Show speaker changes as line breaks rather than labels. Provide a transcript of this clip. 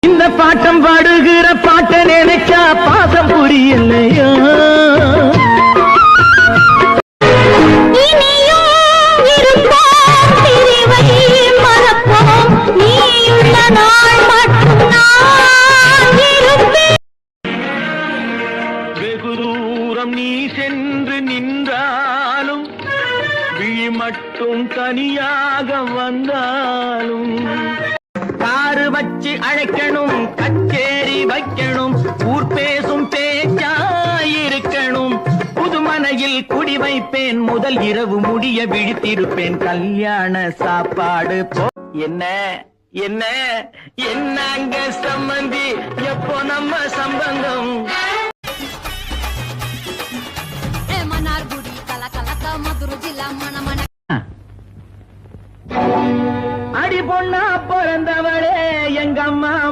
இந்த பாட்டம் பாடுகிற பாட்ட நினைச்சா பாசம் புரியலையா? வெகு தூரம் நீ சென்று நின்றாலும் விழி மட்டும் தனியாக வந்தாலும் காரு வச்சு அழைக்கணும், கச்சேரி வைக்கணும், ஊர் பேசும் பேச்சாயிருக்கணும். புதுமனையில் குடி வைப்பேன், முதல் இரவு முடிய விழித்திருப்பேன். கல்யாண சாப்பாடு என்ன என்ன என்னங்க சம்மந்தி, எப்போ நம்ம